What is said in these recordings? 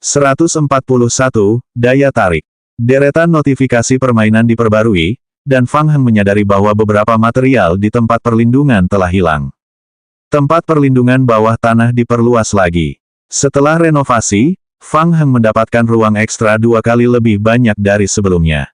141, daya tarik. Deretan notifikasi permainan diperbarui, dan Fang Heng menyadari bahwa beberapa material di tempat perlindungan telah hilang. Tempat perlindungan bawah tanah diperluas lagi. Setelah renovasi, Fang Heng mendapatkan ruang ekstra 2 kali lebih banyak dari sebelumnya.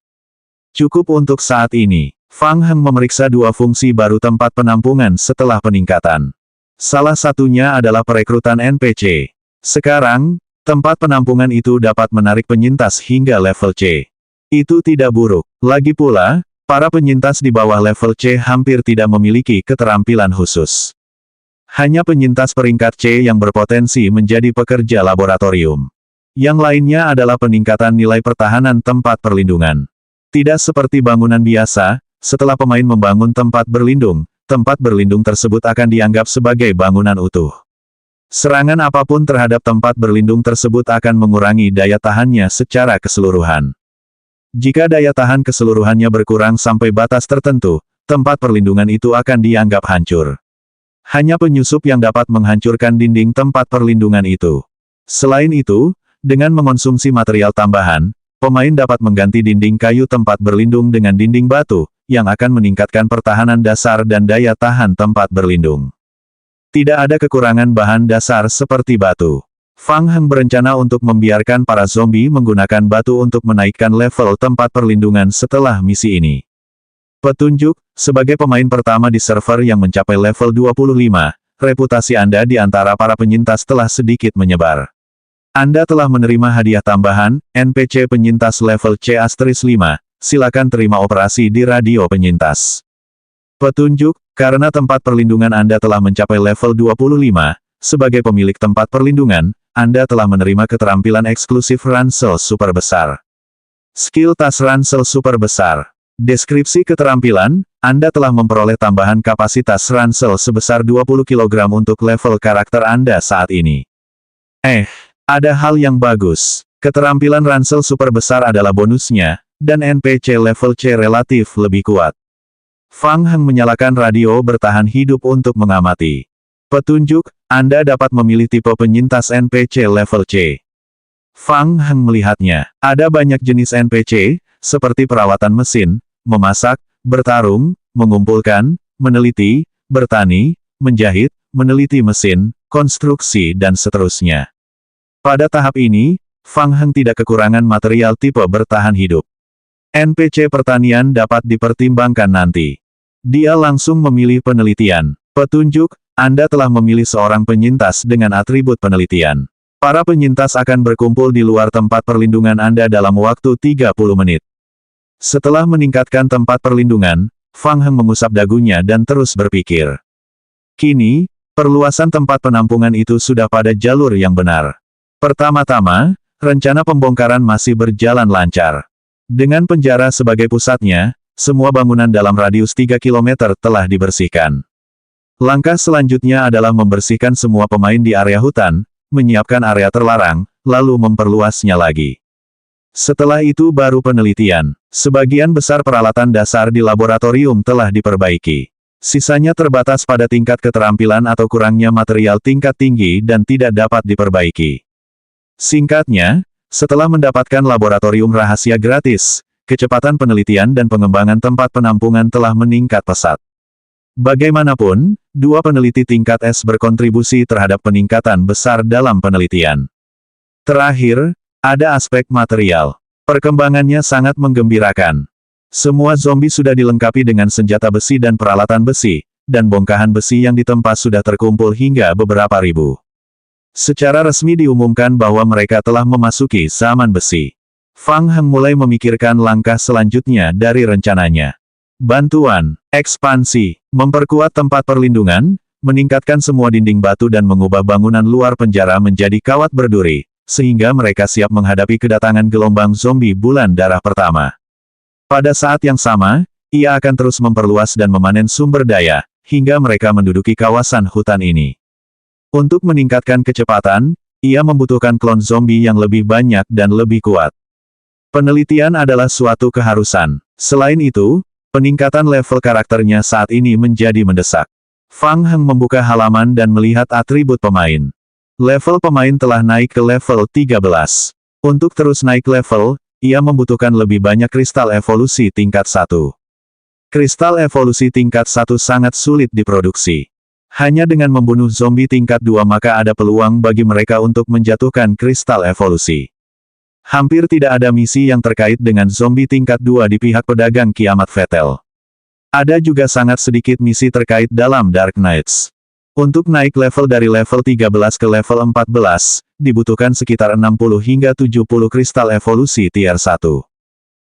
Cukup untuk saat ini. Fang Heng memeriksa 2 fungsi baru tempat penampungan setelah peningkatan. Salah satunya adalah perekrutan NPC. Sekarang, tempat penampungan itu dapat menarik penyintas hingga level C. Itu tidak buruk. Lagi pula, para penyintas di bawah level C hampir tidak memiliki keterampilan khusus. Hanya penyintas peringkat C yang berpotensi menjadi pekerja laboratorium. Yang lainnya adalah peningkatan nilai pertahanan tempat perlindungan. Tidak seperti bangunan biasa, setelah pemain membangun tempat berlindung tersebut akan dianggap sebagai bangunan utuh. Serangan apapun terhadap tempat berlindung tersebut akan mengurangi daya tahannya secara keseluruhan. Jika daya tahan keseluruhannya berkurang sampai batas tertentu, tempat perlindungan itu akan dianggap hancur. Hanya penyusup yang dapat menghancurkan dinding tempat perlindungan itu. Selain itu, dengan mengonsumsi material tambahan, pemain dapat mengganti dinding kayu tempat berlindung dengan dinding batu, yang akan meningkatkan pertahanan dasar dan daya tahan tempat berlindung. Tidak ada kekurangan bahan dasar seperti batu. Fang Heng berencana untuk membiarkan para zombie menggunakan batu untuk menaikkan level tempat perlindungan setelah misi ini. Petunjuk, sebagai pemain pertama di server yang mencapai level 25, reputasi Anda di antara para penyintas telah sedikit menyebar. Anda telah menerima hadiah tambahan, NPC penyintas level C*5, silakan terima operasi di radio penyintas. Petunjuk, karena tempat perlindungan Anda telah mencapai level 25, sebagai pemilik tempat perlindungan, Anda telah menerima keterampilan eksklusif ransel super besar. Skill tas ransel super besar. Deskripsi keterampilan, Anda telah memperoleh tambahan kapasitas ransel sebesar 20 kg untuk level karakter Anda saat ini. Ada hal yang bagus. Keterampilan ransel super besar adalah bonusnya, dan NPC level C relatif lebih kuat. Fang Heng menyalakan radio bertahan hidup untuk mengamati. Petunjuk, Anda dapat memilih tipe penyintas NPC level C. Fang Heng melihatnya. Ada banyak jenis NPC, seperti perawatan mesin, memasak, bertarung, mengumpulkan, meneliti, bertani, menjahit, meneliti mesin, konstruksi dan seterusnya. Pada tahap ini, Fang Heng tidak kekurangan material tipe bertahan hidup. NPC pertanian dapat dipertimbangkan nanti. Dia langsung memilih penelitian. Petunjuk, Anda telah memilih seorang penyintas dengan atribut penelitian. Para penyintas akan berkumpul di luar tempat perlindungan Anda dalam waktu 30 menit. Setelah meningkatkan tempat perlindungan, Fang Heng mengusap dagunya dan terus berpikir. Kini, perluasan tempat penampungan itu sudah pada jalur yang benar. Pertama-tama, rencana pembongkaran masih berjalan lancar. Dengan penjara sebagai pusatnya, semua bangunan dalam radius 3 km telah dibersihkan. Langkah selanjutnya adalah membersihkan semua pemain di area hutan, menyiapkan area terlarang, lalu memperluasnya lagi. Setelah itu baru penelitian. Sebagian besar peralatan dasar di laboratorium telah diperbaiki. Sisanya terbatas pada tingkat keterampilan atau kurangnya material tingkat tinggi dan tidak dapat diperbaiki. Singkatnya, setelah mendapatkan laboratorium rahasia gratis, kecepatan penelitian dan pengembangan tempat penampungan telah meningkat pesat. Bagaimanapun, 2 peneliti tingkat S berkontribusi terhadap peningkatan besar dalam penelitian. Terakhir, ada aspek material. Perkembangannya sangat menggembirakan. Semua zombie sudah dilengkapi dengan senjata besi dan peralatan besi, dan bongkahan besi yang ditempa sudah terkumpul hingga beberapa ribu. Secara resmi diumumkan bahwa mereka telah memasuki zaman besi. Fang Heng mulai memikirkan langkah selanjutnya dari rencananya. Bantuan, ekspansi, memperkuat tempat perlindungan, meningkatkan semua dinding batu dan mengubah bangunan luar penjara menjadi kawat berduri, sehingga mereka siap menghadapi kedatangan gelombang zombie bulan darah pertama. Pada saat yang sama, ia akan terus memperluas dan memanen sumber daya, hingga mereka menduduki kawasan hutan ini. Untuk meningkatkan kecepatan, ia membutuhkan klon zombie yang lebih banyak dan lebih kuat. Penelitian adalah suatu keharusan. Selain itu, peningkatan level karakternya saat ini menjadi mendesak. Fang Heng membuka halaman dan melihat atribut pemain. Level pemain telah naik ke level 13. Untuk terus naik level, ia membutuhkan lebih banyak kristal evolusi tingkat 1. Kristal evolusi tingkat 1 sangat sulit diproduksi. Hanya dengan membunuh zombie tingkat 2 maka ada peluang bagi mereka untuk menjatuhkan kristal evolusi. Hampir tidak ada misi yang terkait dengan zombie tingkat 2 di pihak pedagang kiamat Vettel. Ada juga sangat sedikit misi terkait dalam Dark Knights. Untuk naik level dari level 13 ke level 14, dibutuhkan sekitar 60 hingga 70 kristal evolusi tier 1.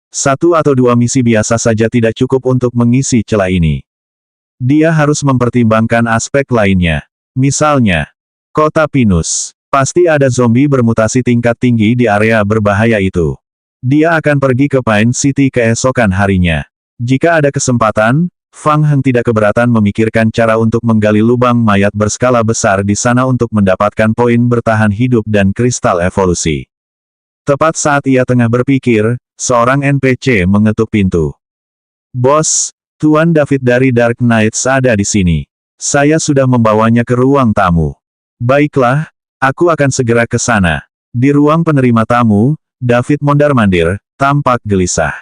Satu atau dua misi biasa saja tidak cukup untuk mengisi celah ini. Dia harus mempertimbangkan aspek lainnya. Misalnya, Kota Pinus. Pasti ada zombie bermutasi tingkat tinggi di area berbahaya itu. Dia akan pergi ke Pine City keesokan harinya. Jika ada kesempatan, Fang Heng tidak keberatan memikirkan cara untuk menggali lubang mayat berskala besar di sana untuk mendapatkan poin bertahan hidup dan kristal evolusi. Tepat saat ia tengah berpikir, seorang NPC mengetuk pintu. "Bos, Tuan David dari Dark Knights ada di sini. Saya sudah membawanya ke ruang tamu." "Baiklah, aku akan segera ke sana." Di ruang penerima tamu, David mondar-mandir, tampak gelisah.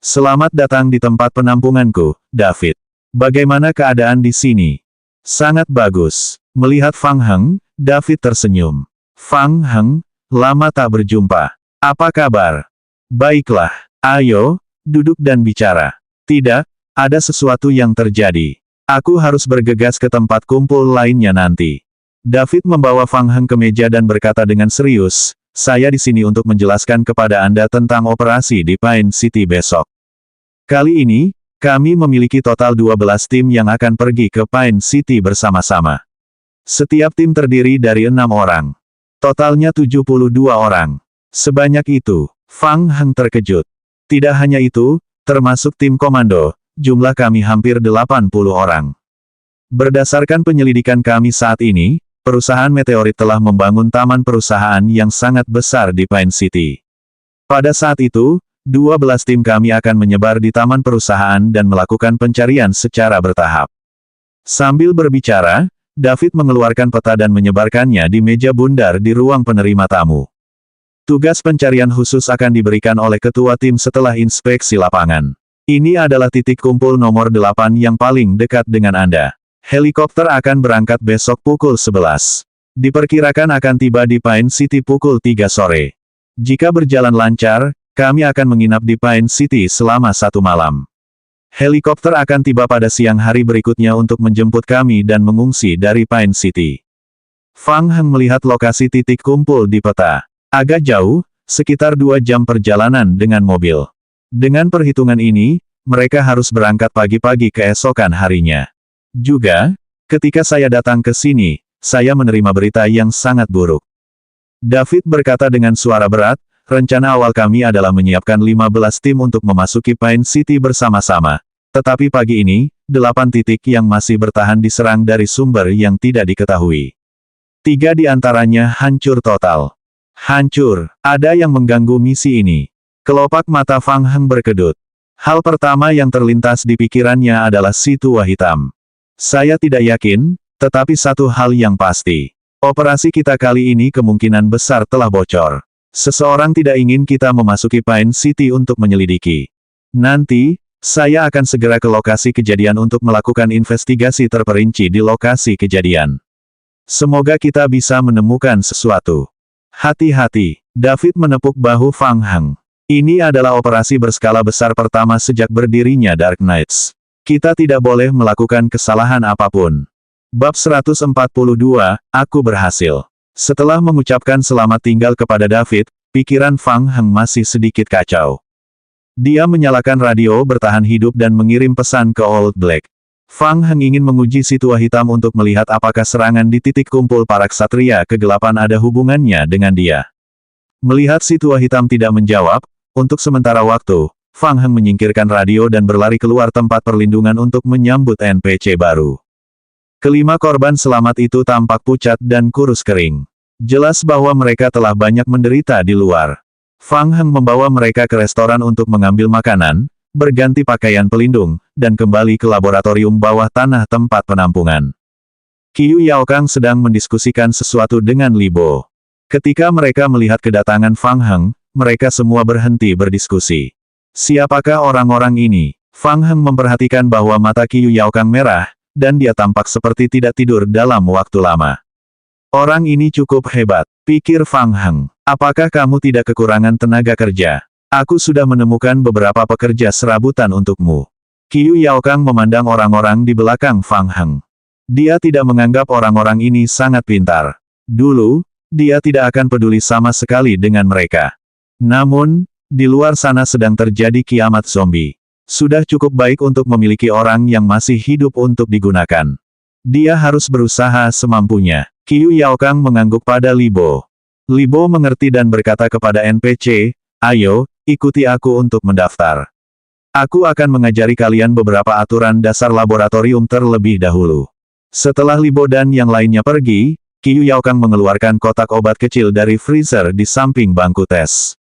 "Selamat datang di tempat penampunganku, David. Bagaimana keadaan di sini?" "Sangat bagus." Melihat Fang Heng, David tersenyum. "Fang Heng, lama tak berjumpa. Apa kabar?" "Baiklah. Ayo, duduk dan bicara." "Tidak, ada sesuatu yang terjadi. Aku harus bergegas ke tempat kumpul lainnya nanti." David membawa Fang Heng ke meja dan berkata dengan serius, "Saya di sini untuk menjelaskan kepada Anda tentang operasi di Pine City besok. Kali ini, kami memiliki total 12 tim yang akan pergi ke Pine City bersama-sama. Setiap tim terdiri dari 6 orang. Totalnya 72 orang. Sebanyak itu." Fang Heng terkejut. "Tidak hanya itu, termasuk tim komando, jumlah kami hampir 80 orang. Berdasarkan penyelidikan kami saat ini, perusahaan meteorit telah membangun taman perusahaan yang sangat besar di Pine City. Pada saat itu, 12 tim kami akan menyebar di taman perusahaan dan melakukan pencarian secara bertahap." Sambil berbicara, David mengeluarkan peta dan menyebarkannya di meja bundar di ruang penerima tamu. Tugas pencarian khusus akan diberikan oleh ketua tim setelah inspeksi lapangan. "Ini adalah titik kumpul nomor 8 yang paling dekat dengan Anda. Helikopter akan berangkat besok pukul 11. Diperkirakan akan tiba di Pine City pukul 3 sore. Jika berjalan lancar, kami akan menginap di Pine City selama 1 malam. Helikopter akan tiba pada siang hari berikutnya untuk menjemput kami dan mengungsi dari Pine City." Fang Heng melihat lokasi titik kumpul di peta. Agak jauh, sekitar 2 jam perjalanan dengan mobil. Dengan perhitungan ini, mereka harus berangkat pagi-pagi keesokan harinya. "Juga, ketika saya datang ke sini, saya menerima berita yang sangat buruk." David berkata dengan suara berat, "Rencana awal kami adalah menyiapkan 15 tim untuk memasuki Pine City bersama-sama. Tetapi pagi ini, 8 titik yang masih bertahan diserang dari sumber yang tidak diketahui. 3 di antaranya hancur total." "Hancur? Ada yang mengganggu misi ini?" Kelopak mata Fang Heng berkedut. Hal pertama yang terlintas di pikirannya adalah si tua hitam. "Saya tidak yakin, tetapi satu hal yang pasti. Operasi kita kali ini kemungkinan besar telah bocor. Seseorang tidak ingin kita memasuki Pine City untuk menyelidiki. Nanti, saya akan segera ke lokasi kejadian untuk melakukan investigasi terperinci di lokasi kejadian. Semoga kita bisa menemukan sesuatu." "Hati-hati." David menepuk bahu Fang Heng. "Ini adalah operasi berskala besar pertama sejak berdirinya Dark Knights. Kita tidak boleh melakukan kesalahan apapun." Bab 142, Aku berhasil. Setelah mengucapkan selamat tinggal kepada David, pikiran Fang Heng masih sedikit kacau. Dia menyalakan radio bertahan hidup dan mengirim pesan ke Old Black. Fang Heng ingin menguji si tua hitam untuk melihat apakah serangan di titik kumpul para ksatria kegelapan ada hubungannya dengan dia. Melihat si tua hitam tidak menjawab, untuk sementara waktu, Fang Heng menyingkirkan radio dan berlari keluar tempat perlindungan untuk menyambut NPC baru. Kelima korban selamat itu tampak pucat dan kurus kering. Jelas bahwa mereka telah banyak menderita di luar. Fang Heng membawa mereka ke restoran untuk mengambil makanan, berganti pakaian pelindung, dan kembali ke laboratorium bawah tanah tempat penampungan. Qiu Yaokang sedang mendiskusikan sesuatu dengan Li Bo. Ketika mereka melihat kedatangan Fang Heng, mereka semua berhenti berdiskusi. Siapakah orang-orang ini? Fang Heng memperhatikan bahwa mata Qiu Yaokang merah, dan dia tampak seperti tidak tidur dalam waktu lama. Orang ini cukup hebat, pikir Fang Heng. Apakah kamu tidak kekurangan tenaga kerja? Aku sudah menemukan beberapa pekerja serabutan untukmu. Qiu Yaokang memandang orang-orang di belakang Fang Heng. Dia tidak menganggap orang-orang ini sangat pintar. Dulu, dia tidak akan peduli sama sekali dengan mereka. Namun, di luar sana sedang terjadi kiamat zombie. Sudah cukup baik untuk memiliki orang yang masih hidup untuk digunakan. Dia harus berusaha semampunya. Qiu Yaokang mengangguk pada Li Bo. Li Bo mengerti dan berkata kepada NPC, "Ayo, ikuti aku untuk mendaftar. Aku akan mengajari kalian beberapa aturan dasar laboratorium terlebih dahulu." Setelah Li Bo dan yang lainnya pergi, Qiu Yaokang mengeluarkan kotak obat kecil dari freezer di samping bangku tes.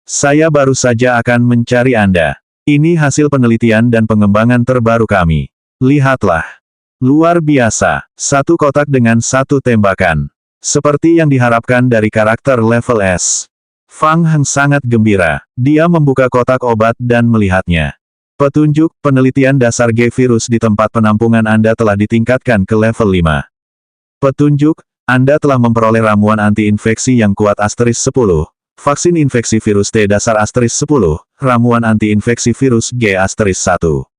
"Saya baru saja akan mencari Anda. Ini hasil penelitian dan pengembangan terbaru kami. Lihatlah. Luar biasa, satu kotak dengan satu tembakan. Seperti yang diharapkan dari karakter level S." Fang Heng sangat gembira. Dia membuka kotak obat dan melihatnya. Petunjuk, penelitian dasar G-virus di tempat penampungan Anda telah ditingkatkan ke level 5. Petunjuk, Anda telah memperoleh ramuan anti-infeksi yang kuat *10, vaksin infeksi virus T dasar *10, ramuan anti-infeksi virus G *1.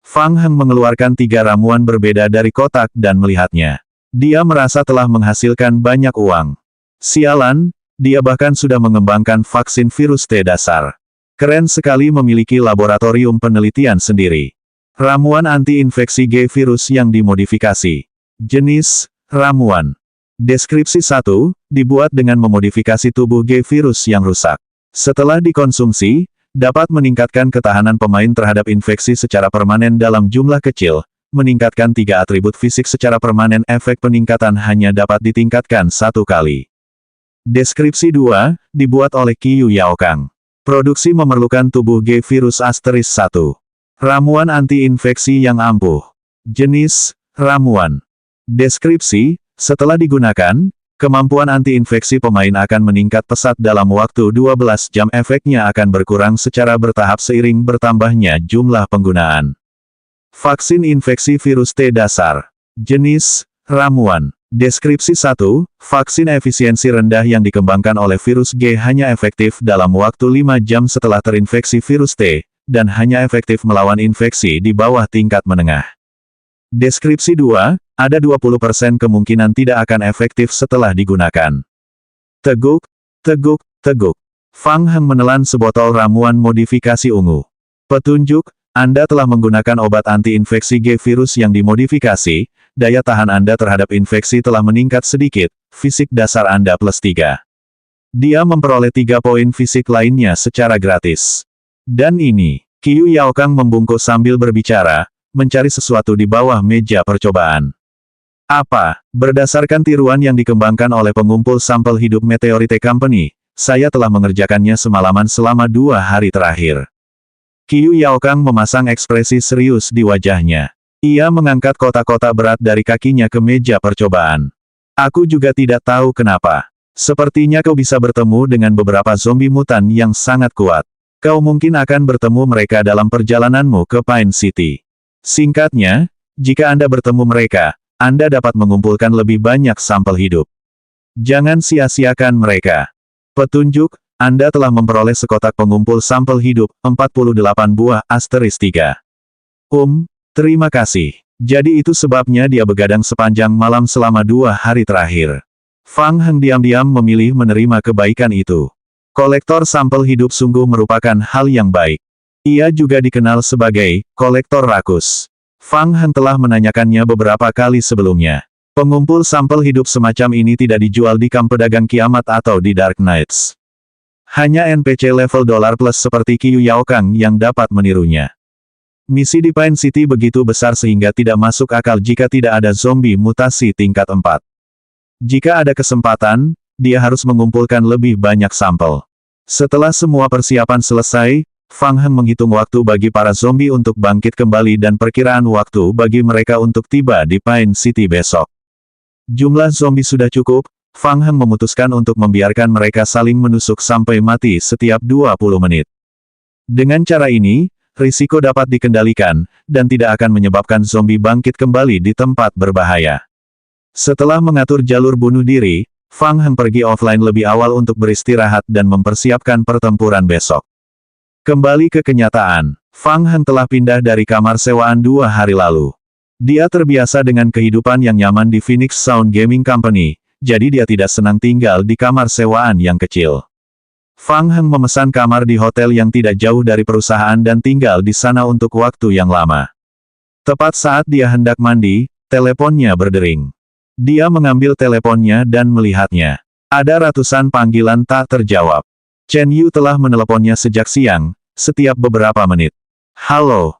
Fang Heng mengeluarkan 3 ramuan berbeda dari kotak dan melihatnya. Dia merasa telah menghasilkan banyak uang. Sialan, dia bahkan sudah mengembangkan vaksin virus T dasar. Keren sekali memiliki laboratorium penelitian sendiri. Ramuan anti-infeksi G-virus yang dimodifikasi. Jenis, ramuan. Deskripsi 1, dibuat dengan memodifikasi tubuh G-virus yang rusak. Setelah dikonsumsi, dapat meningkatkan ketahanan pemain terhadap infeksi secara permanen dalam jumlah kecil, meningkatkan 3 atribut fisik secara permanen. Efek peningkatan hanya dapat ditingkatkan 1 kali. Deskripsi 2, dibuat oleh Qiu Yaokang. Produksi memerlukan tubuh G-virus *1. Ramuan anti-infeksi yang ampuh. Jenis, ramuan. Deskripsi, setelah digunakan, kemampuan anti-infeksi pemain akan meningkat pesat dalam waktu 12 jam. Efeknya akan berkurang secara bertahap seiring bertambahnya jumlah penggunaan. Vaksin infeksi virus T dasar. Jenis, ramuan. Deskripsi 1, vaksin efisiensi rendah yang dikembangkan oleh virus G hanya efektif dalam waktu 5 jam setelah terinfeksi virus T, dan hanya efektif melawan infeksi di bawah tingkat menengah. Deskripsi 2, ada 20% kemungkinan tidak akan efektif setelah digunakan. Teguk, teguk, teguk. Fang Heng menelan sebotol ramuan modifikasi ungu. Petunjuk, Anda telah menggunakan obat anti-infeksi G-virus yang dimodifikasi. Daya tahan Anda terhadap infeksi telah meningkat sedikit, fisik dasar Anda +3. Dia memperoleh 3 poin fisik lainnya secara gratis. Dan ini, Qiu Yaokang membungkuk sambil berbicara, mencari sesuatu di bawah meja percobaan. Apa? Berdasarkan tiruan yang dikembangkan oleh pengumpul sampel hidup Meteorite Company, saya telah mengerjakannya semalaman selama 2 hari terakhir. Qiu Yaokang memasang ekspresi serius di wajahnya. Ia mengangkat kotak-kotak berat dari kakinya ke meja percobaan. Aku juga tidak tahu kenapa. Sepertinya kau bisa bertemu dengan beberapa zombie mutan yang sangat kuat. Kau mungkin akan bertemu mereka dalam perjalananmu ke Pine City. Singkatnya, jika Anda bertemu mereka, Anda dapat mengumpulkan lebih banyak sampel hidup. Jangan sia-siakan mereka. Petunjuk, Anda telah memperoleh sekotak pengumpul sampel hidup, 48 buah *3. Terima kasih. Jadi itu sebabnya dia begadang sepanjang malam selama 2 hari terakhir. Fang Heng diam-diam memilih menerima kebaikan itu. Kolektor sampel hidup sungguh merupakan hal yang baik. Ia juga dikenal sebagai kolektor rakus. Fang Heng telah menanyakannya beberapa kali sebelumnya. Pengumpul sampel hidup semacam ini tidak dijual di kamp pedagang kiamat atau di Dark Knights. Hanya NPC level $+ seperti Qiu Yaokang yang dapat menirunya. Misi di Pine City begitu besar sehingga tidak masuk akal jika tidak ada zombie mutasi tingkat 4. Jika ada kesempatan, dia harus mengumpulkan lebih banyak sampel. Setelah semua persiapan selesai, Fang Heng menghitung waktu bagi para zombie untuk bangkit kembali dan perkiraan waktu bagi mereka untuk tiba di Pine City besok. Jumlah zombie sudah cukup, Fang Heng memutuskan untuk membiarkan mereka saling menusuk sampai mati setiap 20 menit. Dengan cara ini, risiko dapat dikendalikan, dan tidak akan menyebabkan zombie bangkit kembali di tempat berbahaya. Setelah mengatur jalur bunuh diri, Fang Heng pergi offline lebih awal untuk beristirahat dan mempersiapkan pertempuran besok. Kembali ke kenyataan, Fang Heng telah pindah dari kamar sewaan 2 hari lalu. Dia terbiasa dengan kehidupan yang nyaman di Phoenix Sound Gaming Company, jadi dia tidak senang tinggal di kamar sewaan yang kecil. Fang Heng memesan kamar di hotel yang tidak jauh dari perusahaan dan tinggal di sana untuk waktu yang lama. Tepat saat dia hendak mandi, teleponnya berdering. Dia mengambil teleponnya dan melihatnya. Ada ratusan panggilan tak terjawab. Chen Yu telah meneleponnya sejak siang, setiap beberapa menit. Halo,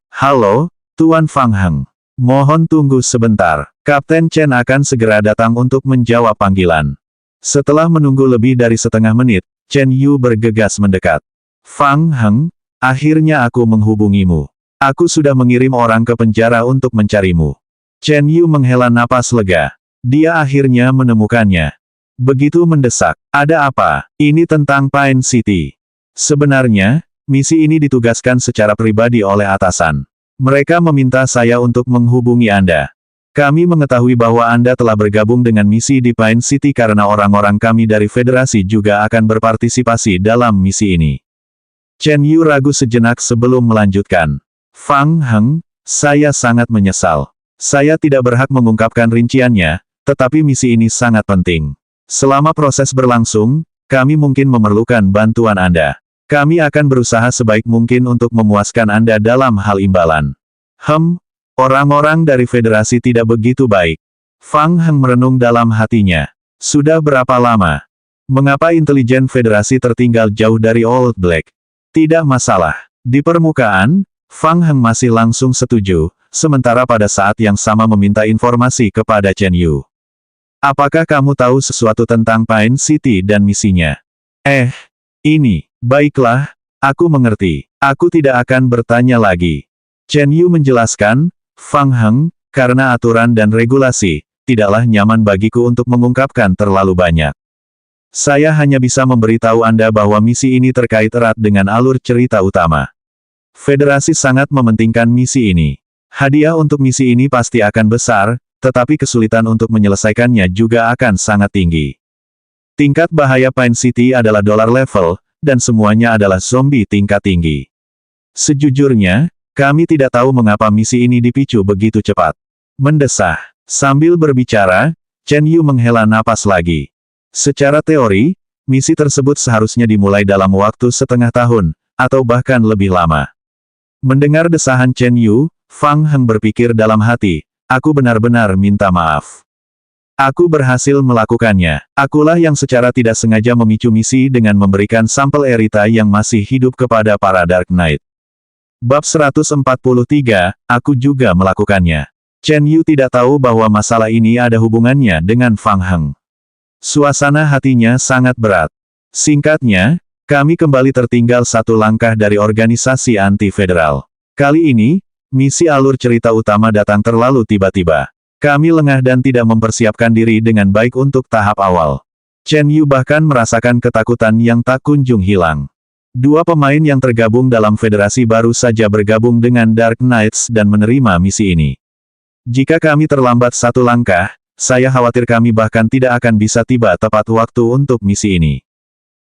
Tuan Fang Heng. Mohon tunggu sebentar. Kapten Chen akan segera datang untuk menjawab panggilan. Setelah menunggu lebih dari setengah menit, Chen Yu bergegas mendekat. Fang Heng, akhirnya aku menghubungimu. Aku sudah mengirim orang ke penjara untuk mencarimu. Chen Yu menghela napas lega. Dia akhirnya menemukannya. Begitu mendesak. Ada apa? Ini tentang Pine City. Sebenarnya, misi ini ditugaskan secara pribadi oleh atasan. Mereka meminta saya untuk menghubungi Anda. Kami mengetahui bahwa Anda telah bergabung dengan misi di Pine City karena orang-orang kami dari Federasi juga akan berpartisipasi dalam misi ini. Chen Yu ragu sejenak sebelum melanjutkan. Fang Heng, saya sangat menyesal. Saya tidak berhak mengungkapkan rinciannya, tetapi misi ini sangat penting. Selama proses berlangsung, kami mungkin memerlukan bantuan Anda. Kami akan berusaha sebaik mungkin untuk memuaskan Anda dalam hal imbalan. Orang-orang dari Federasi tidak begitu baik. Fang Heng merenung dalam hatinya. Sudah berapa lama? Mengapa intelijen Federasi tertinggal jauh dari Old Black? Tidak masalah. Di permukaan, Fang Heng masih langsung setuju, sementara pada saat yang sama meminta informasi kepada Chen Yu. Apakah kamu tahu sesuatu tentang Pine City dan misinya? Ini. Baiklah, aku mengerti. Aku tidak akan bertanya lagi. Chen Yu menjelaskan, Fang Heng, karena aturan dan regulasi, tidaklah nyaman bagiku untuk mengungkapkan terlalu banyak. Saya hanya bisa memberitahu Anda bahwa misi ini terkait erat dengan alur cerita utama. Federasi sangat mementingkan misi ini. Hadiah untuk misi ini pasti akan besar, tetapi kesulitan untuk menyelesaikannya juga akan sangat tinggi. Tingkat bahaya Pine City adalah dollar level, dan semuanya adalah zombie tingkat tinggi. Sejujurnya, kami tidak tahu mengapa misi ini dipicu begitu cepat. Mendesah. Sambil berbicara, Chen Yu menghela napas lagi. Secara teori, misi tersebut seharusnya dimulai dalam waktu setengah tahun, atau bahkan lebih lama. Mendengar desahan Chen Yu, Fang Heng berpikir dalam hati, aku benar-benar minta maaf. Aku berhasil melakukannya. Akulah yang secara tidak sengaja memicu misi dengan memberikan sampel Erita yang masih hidup kepada para Dark Knight. Bab 143, aku juga melakukannya. Chen Yu tidak tahu bahwa masalah ini ada hubungannya dengan Fang Heng. Suasana hatinya sangat berat. Singkatnya, kami kembali tertinggal satu langkah dari organisasi anti-federal. Kali ini, misi alur cerita utama datang terlalu tiba-tiba. Kami lengah dan tidak mempersiapkan diri dengan baik untuk tahap awal. Chen Yu bahkan merasakan ketakutan yang tak kunjung hilang. Dua pemain yang tergabung dalam federasi baru saja bergabung dengan Dark Knights dan menerima misi ini. Jika kami terlambat satu langkah, saya khawatir kami bahkan tidak akan bisa tiba tepat waktu untuk misi ini.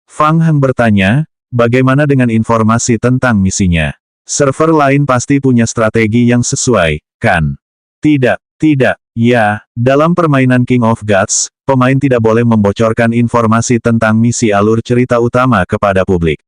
Fang Heng bertanya, bagaimana dengan informasi tentang misinya? Server lain pasti punya strategi yang sesuai, kan? Tidak. Ya, dalam permainan King of Gods, pemain tidak boleh membocorkan informasi tentang misi alur cerita utama kepada publik.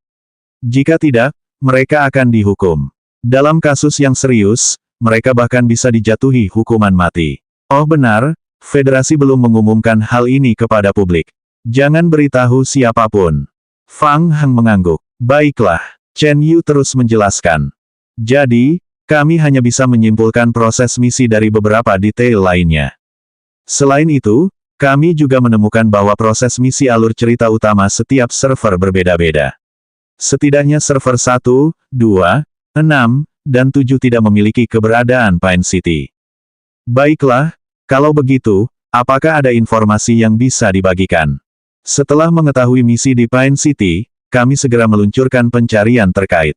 Jika tidak, mereka akan dihukum. Dalam kasus yang serius, mereka bahkan bisa dijatuhi hukuman mati. Oh benar, Federasi belum mengumumkan hal ini kepada publik. Jangan beritahu siapapun. Fang Heng mengangguk. Baiklah, Chen Yu terus menjelaskan. Jadi, kami hanya bisa menyimpulkan proses misi dari beberapa detail lainnya. Selain itu, kami juga menemukan bahwa proses misi alur cerita utama setiap server berbeda-beda. Setidaknya server 1, 2, 6, dan 7 tidak memiliki keberadaan Pine City. Baiklah, kalau begitu, Apakah ada informasi yang bisa dibagikan? Setelah mengetahui misi di Pine City, kami segera meluncurkan pencarian terkait.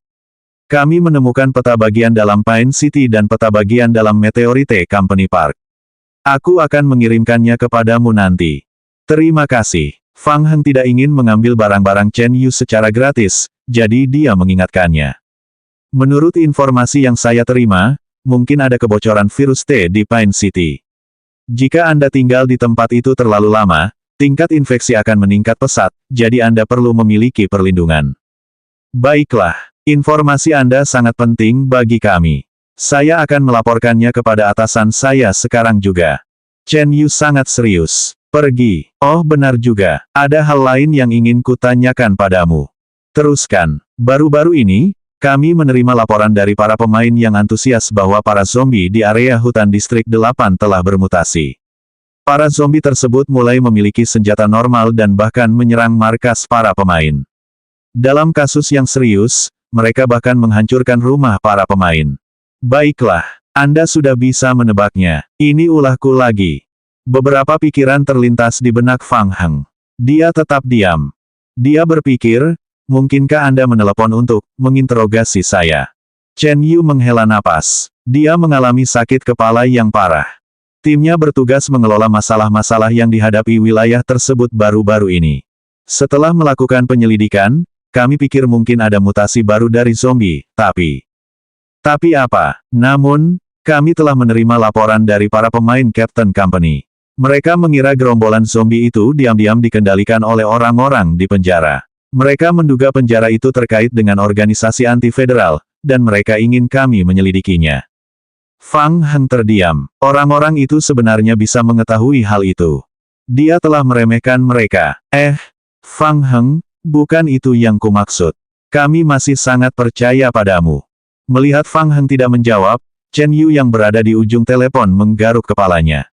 Kami menemukan peta bagian dalam Pine City dan peta bagian dalam Meteorite Company Park. Aku akan mengirimkannya kepadamu nanti. Terima kasih. Fang Heng tidak ingin mengambil barang-barang Chen Yu secara gratis, jadi dia mengingatkannya. Menurut informasi yang saya terima, mungkin ada kebocoran virus T di Pine City. Jika Anda tinggal di tempat itu terlalu lama, tingkat infeksi akan meningkat pesat, jadi Anda perlu memiliki perlindungan. Baiklah, informasi Anda sangat penting bagi kami. Saya akan melaporkannya kepada atasan saya sekarang juga. Chen Yu sangat serius. Pergi. Oh benar juga, ada hal lain yang ingin kutanyakan padamu. Teruskan. Baru-baru ini, kami menerima laporan dari para pemain yang antusias bahwa para zombie di area hutan distrik 8 telah bermutasi. Para zombie tersebut mulai memiliki senjata normal dan bahkan menyerang markas para pemain. Dalam kasus yang serius, mereka bahkan menghancurkan rumah para pemain. Baiklah, Anda sudah bisa menebaknya. Ini ulahku lagi. Beberapa pikiran terlintas di benak Fang Heng. Dia tetap diam. Dia berpikir, mungkinkah Anda menelepon untuk menginterogasi saya? Chen Yu menghela napas. Dia mengalami sakit kepala yang parah. Timnya bertugas mengelola masalah-masalah yang dihadapi wilayah tersebut baru-baru ini. Setelah melakukan penyelidikan, kami pikir mungkin ada mutasi baru dari zombie, tapi apa? Namun, kami telah menerima laporan dari para pemain Captain Company. Mereka mengira gerombolan zombie itu diam-diam dikendalikan oleh orang-orang di penjara. Mereka menduga penjara itu terkait dengan organisasi anti-federal, dan mereka ingin kami menyelidikinya. Fang Heng terdiam. Orang-orang itu sebenarnya bisa mengetahui hal itu. Dia telah meremehkan mereka. Fang Heng, bukan itu yang kumaksud. Kami masih sangat percaya padamu. Melihat Fang Heng tidak menjawab, Chen Yu yang berada di ujung telepon menggaruk kepalanya.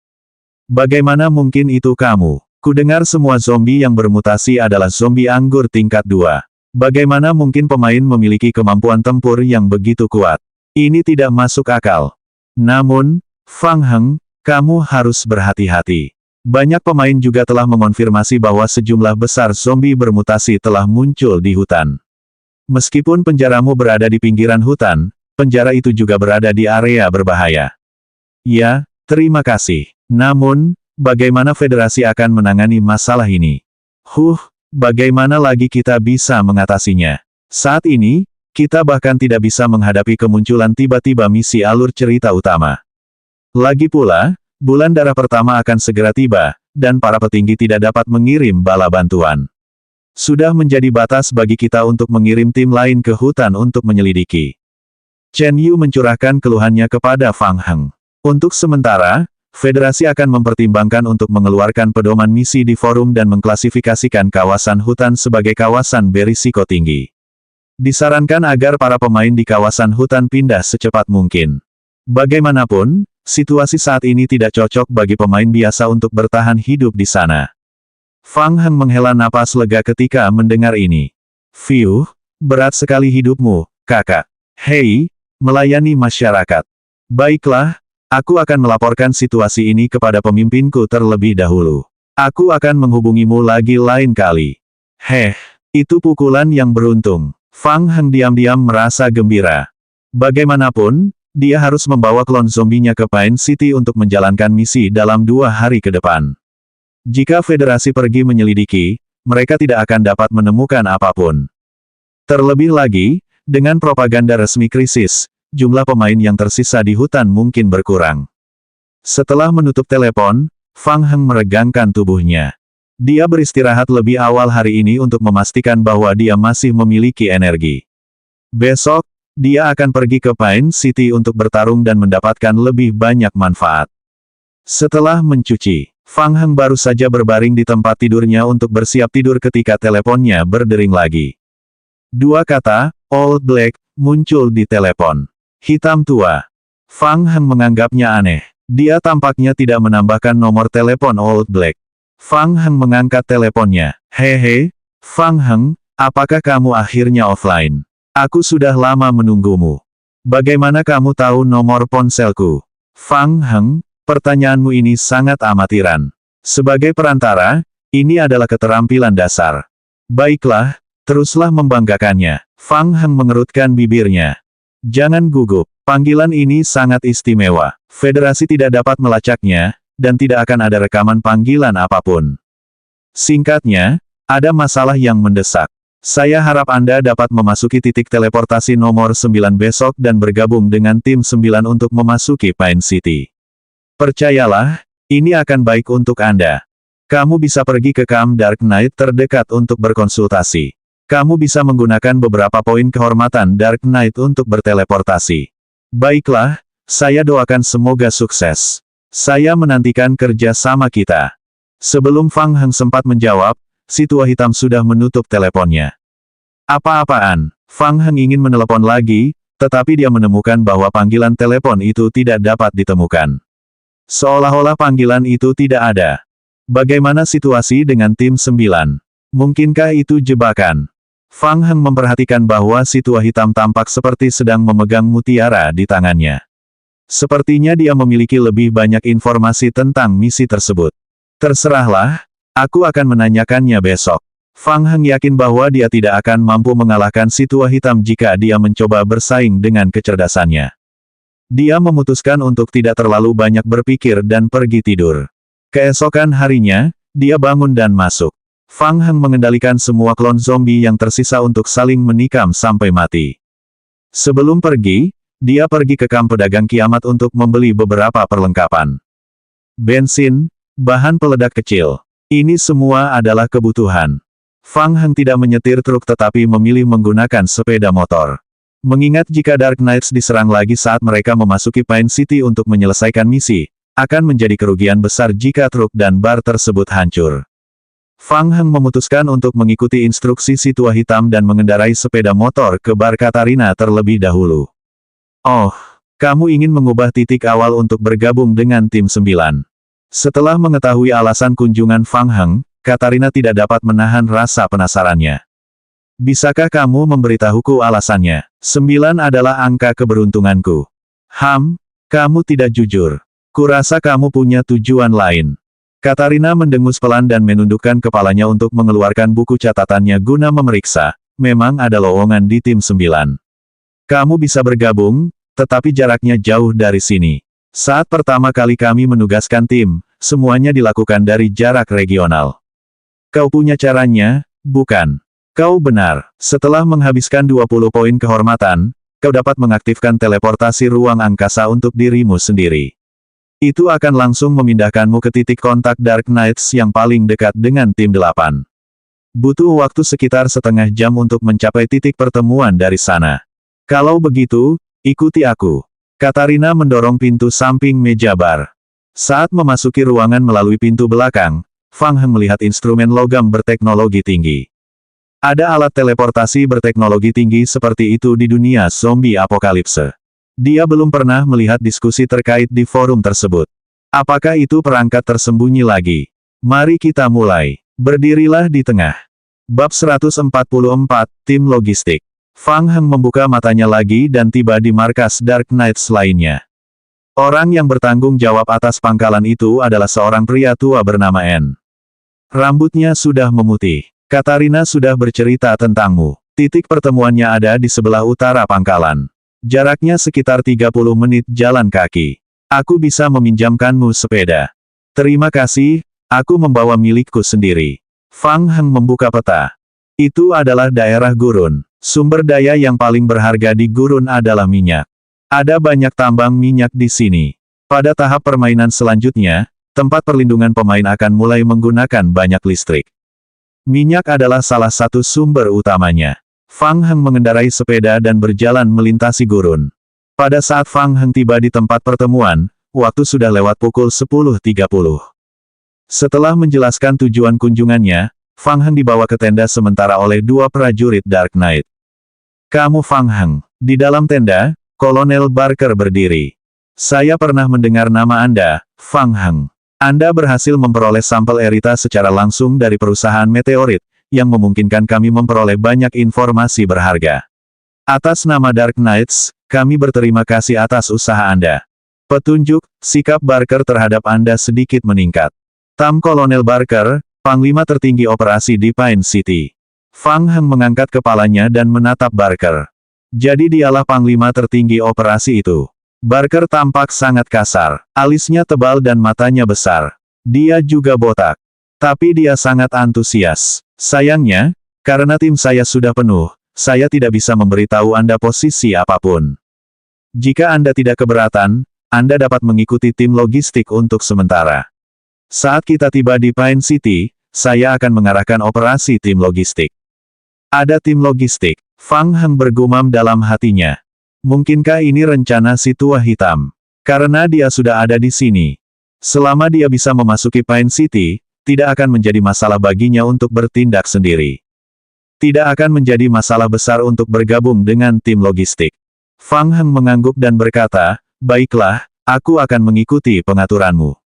Bagaimana mungkin itu kamu? Kudengar semua zombie yang bermutasi adalah zombie anggur tingkat 2. Bagaimana mungkin pemain memiliki kemampuan tempur yang begitu kuat? Ini tidak masuk akal. Namun, Fang Heng, kamu harus berhati-hati. Banyak pemain juga telah mengonfirmasi bahwa sejumlah besar zombie bermutasi telah muncul di hutan. Meskipun penjaramu berada di pinggiran hutan, penjara itu juga berada di area berbahaya. Ya, terima kasih. Namun, bagaimana federasi akan menangani masalah ini? Bagaimana lagi kita bisa mengatasinya? Saat ini, kita bahkan tidak bisa menghadapi kemunculan tiba-tiba misi alur cerita utama. Lagi pula, bulan darah pertama akan segera tiba, dan para petinggi tidak dapat mengirim bala bantuan. Sudah menjadi batas bagi kita untuk mengirim tim lain ke hutan untuk menyelidiki. Chen Yu mencurahkan keluhannya kepada Fang Heng. Untuk sementara, Federasi akan mempertimbangkan untuk mengeluarkan pedoman misi di forum dan mengklasifikasikan kawasan hutan sebagai kawasan berisiko tinggi. Disarankan agar para pemain di kawasan hutan pindah secepat mungkin. Bagaimanapun, situasi saat ini tidak cocok bagi pemain biasa untuk bertahan hidup di sana. Fang Heng menghela napas lega ketika mendengar ini. Berat sekali hidupmu, kakak. Hei, melayani masyarakat. Baiklah, aku akan melaporkan situasi ini kepada pemimpinku terlebih dahulu. Aku akan menghubungimu lagi lain kali. Itu pukulan yang beruntung. Fang Heng diam-diam merasa gembira. Bagaimanapun, dia harus membawa klon zombinya ke Pine City untuk menjalankan misi dalam 2 hari ke depan. Jika Federasi pergi menyelidiki, mereka tidak akan dapat menemukan apapun. Terlebih lagi, dengan propaganda resmi krisis, jumlah pemain yang tersisa di hutan mungkin berkurang. Setelah menutup telepon, Fang Heng meregangkan tubuhnya. Dia beristirahat lebih awal hari ini untuk memastikan bahwa dia masih memiliki energi. Besok, dia akan pergi ke Pine City untuk bertarung dan mendapatkan lebih banyak manfaat. Setelah mencuci, Fang Heng baru saja berbaring di tempat tidurnya untuk bersiap tidur ketika teleponnya berdering lagi. 2 kata, Old Black, muncul di telepon. Hitam tua. Fang Heng menganggapnya aneh. Dia tampaknya tidak menambahkan nomor telepon Old Black. Fang Heng mengangkat teleponnya. Hehe, Fang Heng, apakah kamu akhirnya offline? Aku sudah lama menunggumu. Bagaimana kamu tahu nomor ponselku? Fang Heng, Pertanyaanmu ini sangat amatiran. Sebagai perantara, ini adalah keterampilan dasar. Baiklah, teruslah membanggakannya. Fang Heng mengerutkan bibirnya. Jangan gugup. Panggilan ini sangat istimewa. Federasi tidak dapat melacaknya, dan tidak akan ada rekaman panggilan apapun. Singkatnya, ada masalah yang mendesak. Saya harap Anda dapat memasuki titik teleportasi nomor 9 besok dan bergabung dengan tim 9 untuk memasuki Pine City. Percayalah, ini akan baik untuk Anda. Kamu bisa pergi ke Camp Dark Knight terdekat untuk berkonsultasi. Kamu bisa menggunakan beberapa poin kehormatan Dark Knight untuk berteleportasi. Baiklah, saya doakan semoga sukses. Saya menantikan kerja sama kita. Sebelum Fang Heng sempat menjawab, si tua hitam sudah menutup teleponnya. Apa-apaan? Fang Heng ingin menelepon lagi, tetapi dia menemukan bahwa panggilan telepon itu tidak dapat ditemukan. Seolah-olah panggilan itu tidak ada. Bagaimana situasi dengan tim 9? Mungkinkah itu jebakan? Fang Heng memperhatikan bahwa si tua hitam tampak seperti sedang memegang mutiara di tangannya. Sepertinya dia memiliki lebih banyak informasi tentang misi tersebut. Terserahlah, aku akan menanyakannya besok. Fang Heng yakin bahwa dia tidak akan mampu mengalahkan si tua hitam jika dia mencoba bersaing dengan kecerdasannya. Dia memutuskan untuk tidak terlalu banyak berpikir dan pergi tidur. Keesokan harinya, dia bangun dan masuk. Fang Heng mengendalikan semua klon zombie yang tersisa untuk saling menikam sampai mati. Sebelum pergi, dia pergi ke kamp pedagang kiamat untuk membeli beberapa perlengkapan. Bensin, bahan peledak kecil. Ini semua adalah kebutuhan. Fang Heng tidak menyetir truk tetapi memilih menggunakan sepeda motor. Mengingat jika Dark Knights diserang lagi saat mereka memasuki Pine City untuk menyelesaikan misi, akan menjadi kerugian besar jika truk dan bar tersebut hancur. Fang Heng memutuskan untuk mengikuti instruksi si tua hitam dan mengendarai sepeda motor ke bar Katarina terlebih dahulu. Oh, kamu ingin mengubah titik awal untuk bergabung dengan tim 9. Setelah mengetahui alasan kunjungan Fang Heng, Katarina tidak dapat menahan rasa penasarannya. Bisakah kamu memberitahuku alasannya? 9 adalah angka keberuntunganku. Kamu tidak jujur. Kurasa kamu punya tujuan lain. Katarina mendengus pelan dan menundukkan kepalanya untuk mengeluarkan buku catatannya guna memeriksa. Memang ada lowongan di tim 9. Kamu bisa bergabung, tetapi jaraknya jauh dari sini. Saat pertama kali kami menugaskan tim, semuanya dilakukan dari jarak regional. Kau punya caranya, bukan? Kau benar. Setelah menghabiskan 20 poin kehormatan, kau dapat mengaktifkan teleportasi ruang angkasa untuk dirimu sendiri. Itu akan langsung memindahkanmu ke titik kontak Dark Knights yang paling dekat dengan tim 8. Butuh waktu sekitar setengah jam untuk mencapai titik pertemuan dari sana. Kalau begitu, ikuti aku. Katarina mendorong pintu samping meja bar. Saat memasuki ruangan melalui pintu belakang, Fang Heng melihat instrumen logam berteknologi tinggi. Ada alat teleportasi berteknologi tinggi seperti itu di dunia zombie apokalipse. Dia belum pernah melihat diskusi terkait di forum tersebut. Apakah itu perangkat tersembunyi lagi? Mari kita mulai. Berdirilah di tengah. Bab 144, Tim Logistik. Fang Heng membuka matanya lagi dan tiba di markas Dark Knights lainnya. Orang yang bertanggung jawab atas pangkalan itu adalah seorang pria tua bernama N. Rambutnya sudah memutih. Katarina sudah bercerita tentangmu. Titik pertemuannya ada di sebelah utara pangkalan. Jaraknya sekitar 30 menit jalan kaki. Aku bisa meminjamkanmu sepeda. Terima kasih, aku membawa milikku sendiri. Fang Heng membuka peta. Itu adalah daerah gurun. Sumber daya yang paling berharga di gurun adalah minyak. Ada banyak tambang minyak di sini. Pada tahap permainan selanjutnya, tempat perlindungan pemain akan mulai menggunakan banyak listrik. Minyak adalah salah satu sumber utamanya. Fang Heng mengendarai sepeda dan berjalan melintasi gurun. Pada saat Fang Heng tiba di tempat pertemuan, waktu sudah lewat pukul 10.30. Setelah menjelaskan tujuan kunjungannya, Fang Heng dibawa ke tenda sementara oleh 2 prajurit Dark Knight. Kamu Fang Heng. Di dalam tenda, Kolonel Barker berdiri. Saya pernah mendengar nama Anda, Fang Heng. Anda berhasil memperoleh sampel Erita secara langsung dari perusahaan meteorit, yang memungkinkan kami memperoleh banyak informasi berharga. Atas nama Dark Knights, kami berterima kasih atas usaha Anda. Petunjuk, sikap Barker terhadap Anda sedikit meningkat. Tam Kolonel Barker, Panglima tertinggi operasi di Pine City. Fang Heng mengangkat kepalanya dan menatap Barker. Jadi dialah Panglima tertinggi operasi itu. Barker tampak sangat kasar. Alisnya tebal dan matanya besar. Dia juga botak. Tapi dia sangat antusias. Sayangnya, karena tim saya sudah penuh, saya tidak bisa memberitahu Anda posisi apapun. Jika Anda tidak keberatan, Anda dapat mengikuti tim logistik untuk sementara. Saat kita tiba di Pine City, saya akan mengarahkan operasi tim logistik. Ada tim logistik. Fang Heng bergumam dalam hatinya. Mungkinkah ini rencana si tua hitam? Karena dia sudah ada di sini. Selama dia bisa memasuki Pine City, tidak akan menjadi masalah baginya untuk bertindak sendiri. Tidak akan menjadi masalah besar untuk bergabung dengan tim logistik. Fang Heng mengangguk dan berkata, "Baiklah, aku akan mengikuti pengaturanmu."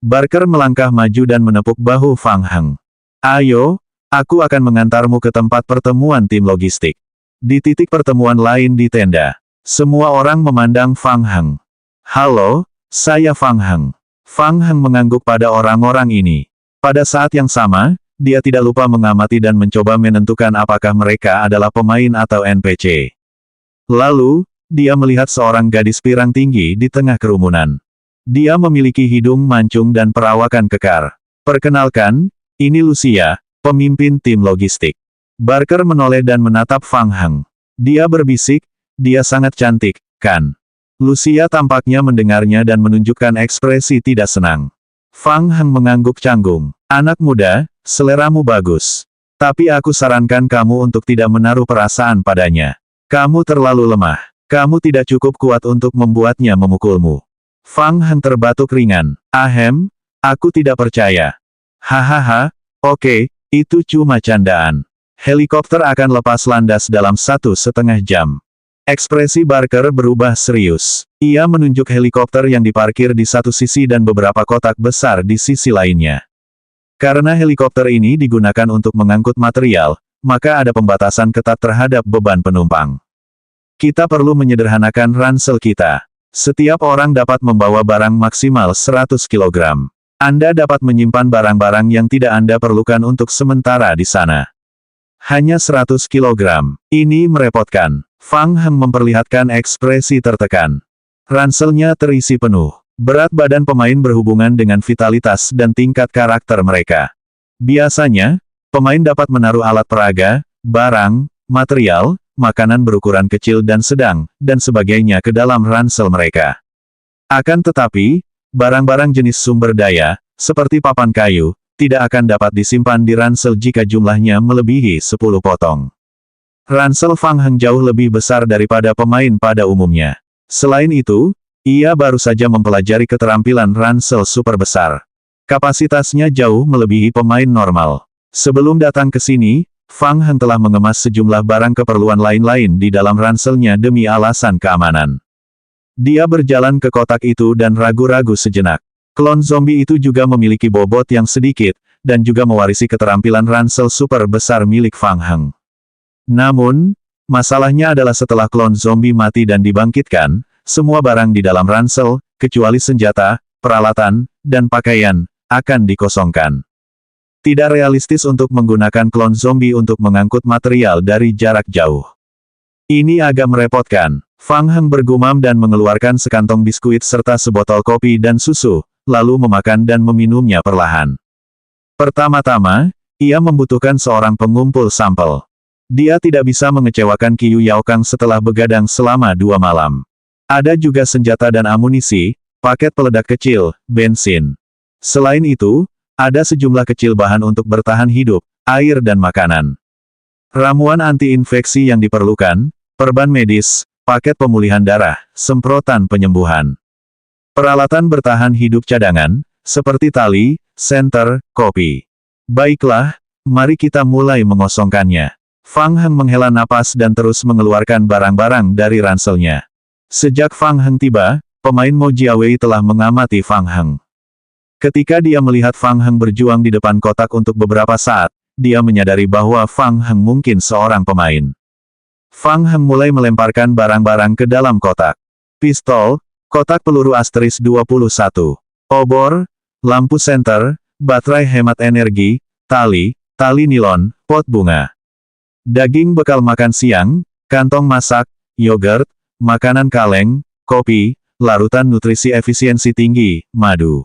Barker melangkah maju dan menepuk bahu Fang Heng. "Ayo, aku akan mengantarmu ke tempat pertemuan tim logistik." Di titik pertemuan lain di tenda, semua orang memandang Fang Heng. "Halo, saya Fang Heng." Fang Heng mengangguk pada orang-orang ini. Pada saat yang sama, dia tidak lupa mengamati dan mencoba menentukan apakah mereka adalah pemain atau NPC. Lalu, dia melihat seorang gadis pirang tinggi di tengah kerumunan. Dia memiliki hidung mancung dan perawakan kekar. "Perkenalkan, ini Lucia, pemimpin tim logistik." Barker menoleh dan menatap Fang Heng. Dia berbisik, "Dia sangat cantik, kan?" Lucia tampaknya mendengarnya dan menunjukkan ekspresi tidak senang. Fang Heng mengangguk canggung. "Anak muda, seleramu bagus. Tapi aku sarankan kamu untuk tidak menaruh perasaan padanya. Kamu terlalu lemah. Kamu tidak cukup kuat untuk membuatnya memukulmu." Fang Heng terbatuk ringan. "Ahem, aku tidak percaya." "Hahaha, oke, itu cuma candaan. Helikopter akan lepas landas dalam 1,5 jam." Ekspresi Barker berubah serius. Ia menunjuk helikopter yang diparkir di satu sisi dan beberapa kotak besar di sisi lainnya. Karena helikopter ini digunakan untuk mengangkut material, maka ada pembatasan ketat terhadap beban penumpang. Kita perlu menyederhanakan ransel kita. Setiap orang dapat membawa barang maksimal 100 kg. Anda dapat menyimpan barang-barang yang tidak Anda perlukan untuk sementara di sana. Hanya 100 kg. Ini merepotkan. Fang Heng memperlihatkan ekspresi tertekan. Ranselnya terisi penuh. Berat badan pemain berhubungan dengan vitalitas dan tingkat karakter mereka. Biasanya, pemain dapat menaruh alat peraga, barang, material, makanan berukuran kecil dan sedang, dan sebagainya ke dalam ransel mereka. Akan tetapi, barang-barang jenis sumber daya, seperti papan kayu, tidak akan dapat disimpan di ransel jika jumlahnya melebihi 10 potong. Ransel Fang Heng jauh lebih besar daripada pemain pada umumnya. Selain itu, ia baru saja mempelajari keterampilan ransel super besar. Kapasitasnya jauh melebihi pemain normal. Sebelum datang ke sini, Fang Heng telah mengemas sejumlah barang keperluan lain-lain di dalam ranselnya demi alasan keamanan. Dia berjalan ke kotak itu dan ragu-ragu sejenak. Klon zombie itu juga memiliki bobot yang sedikit, dan juga mewarisi keterampilan ransel super besar milik Fang Heng. Namun, masalahnya adalah setelah klon zombie mati dan dibangkitkan, semua barang di dalam ransel, kecuali senjata, peralatan, dan pakaian, akan dikosongkan. Tidak realistis untuk menggunakan klon zombie untuk mengangkut material dari jarak jauh. Ini agak merepotkan. Fang Heng bergumam dan mengeluarkan sekantong biskuit serta sebotol kopi dan susu, lalu memakan dan meminumnya perlahan. Pertama-tama, ia membutuhkan seorang pengumpul sampel. Dia tidak bisa mengecewakan Qiu Yaokang setelah begadang selama 2 malam. Ada juga senjata dan amunisi, paket peledak kecil, bensin. Selain itu, ada sejumlah kecil bahan untuk bertahan hidup, air dan makanan. Ramuan anti-infeksi yang diperlukan, perban medis, paket pemulihan darah, semprotan penyembuhan. Peralatan bertahan hidup cadangan, seperti tali, senter, kopi. Baiklah, mari kita mulai mengosongkannya. Fang Heng menghela napas dan terus mengeluarkan barang-barang dari ranselnya. Sejak Fang Heng tiba, pemain Mo Jiawei telah mengamati Fang Heng. Ketika dia melihat Fang Heng berjuang di depan kotak untuk beberapa saat, dia menyadari bahwa Fang Heng mungkin seorang pemain. Fang Heng mulai melemparkan barang-barang ke dalam kotak. Pistol, Kotak peluru Asteris 21. Obor, lampu senter, baterai hemat energi, tali nilon, pot bunga. Daging bekal makan siang, kantong masak, yogurt, makanan kaleng, kopi, larutan nutrisi efisiensi tinggi, madu.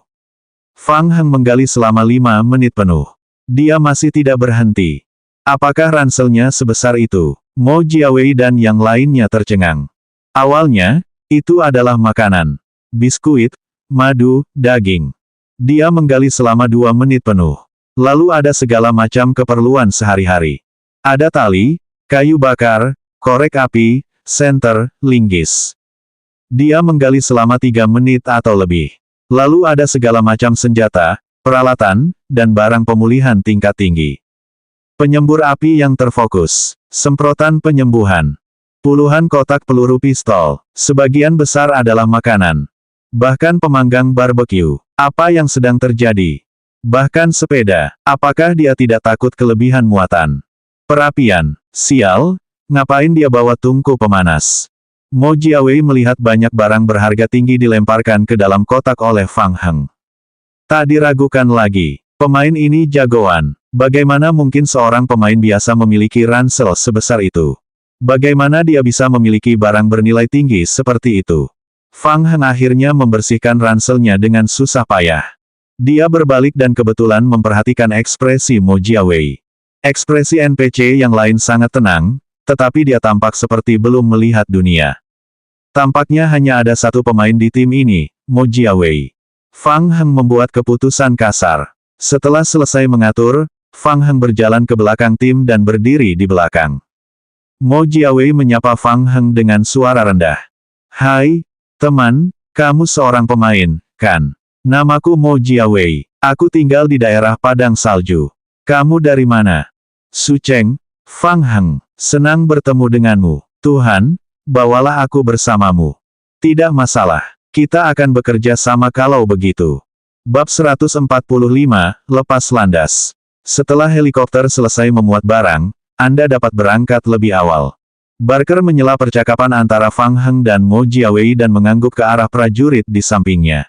Fang Heng menggali selama 5 menit penuh. Dia masih tidak berhenti. Apakah ranselnya sebesar itu? Mo Jiawei dan yang lainnya tercengang. Awalnya, itu adalah makanan. Biskuit, madu, daging. Dia menggali selama 2 menit penuh. Lalu ada segala macam keperluan sehari-hari. Ada tali, kayu bakar, korek api, senter, linggis. Dia menggali selama 3 menit atau lebih. Lalu ada segala macam senjata, peralatan, dan barang pemulihan tingkat tinggi. Penyembur api yang terfokus. Semprotan penyembuhan. Puluhan kotak peluru pistol. Sebagian besar adalah makanan. Bahkan pemanggang barbeque. Apa yang sedang terjadi? Bahkan sepeda. Apakah dia tidak takut kelebihan muatan? Perapian. Sial, ngapain dia bawa tungku pemanas? Mo Jiawei melihat banyak barang berharga tinggi dilemparkan ke dalam kotak oleh Fang Heng. Tak diragukan lagi. Pemain ini jagoan. Bagaimana mungkin seorang pemain biasa memiliki ransel sebesar itu? Bagaimana dia bisa memiliki barang bernilai tinggi seperti itu? Fang Heng akhirnya membersihkan ranselnya dengan susah payah. Dia berbalik dan kebetulan memperhatikan ekspresi Mo Jiawei. Ekspresi NPC yang lain sangat tenang, tetapi dia tampak seperti belum melihat dunia. Tampaknya hanya ada satu pemain di tim ini, Mo Jiawei. Fang Heng membuat keputusan kasar. Setelah selesai mengatur, Fang Heng berjalan ke belakang tim dan berdiri di belakang. Mo Jiawei menyapa Fang Heng dengan suara rendah. Hai, teman, kamu seorang pemain, kan? Namaku Mo Jiawei. Aku tinggal di daerah padang salju. Kamu dari mana? Su Cheng. Fang Heng. Senang bertemu denganmu. Tuhan, bawalah aku bersamamu. Tidak masalah. Kita akan bekerja sama kalau begitu. Bab 145, Lepas Landas. Setelah helikopter selesai memuat barang, Anda dapat berangkat lebih awal. Barker menyela percakapan antara Fang Heng dan Mo Jiawei dan mengangguk ke arah prajurit di sampingnya.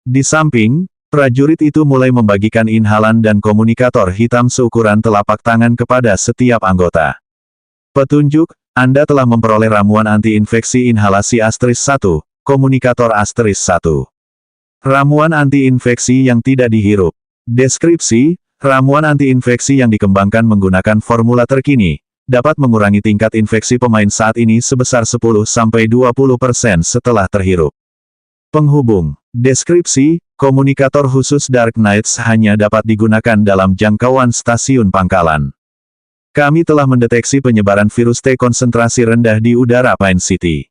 Di samping, prajurit itu mulai membagikan inhalan dan komunikator hitam seukuran telapak tangan kepada setiap anggota. Petunjuk, Anda telah memperoleh ramuan anti-infeksi inhalasi Asteris 1, komunikator Asteris 1. Ramuan anti-infeksi yang tidak dihirup. Deskripsi, ramuan anti-infeksi yang dikembangkan menggunakan formula terkini, dapat mengurangi tingkat infeksi pemain saat ini sebesar 10-20% setelah terhirup. Penghubung. Deskripsi, komunikator khusus Dark Knights hanya dapat digunakan dalam jangkauan stasiun pangkalan. Kami telah mendeteksi penyebaran virus T konsentrasi rendah di udara Pine City.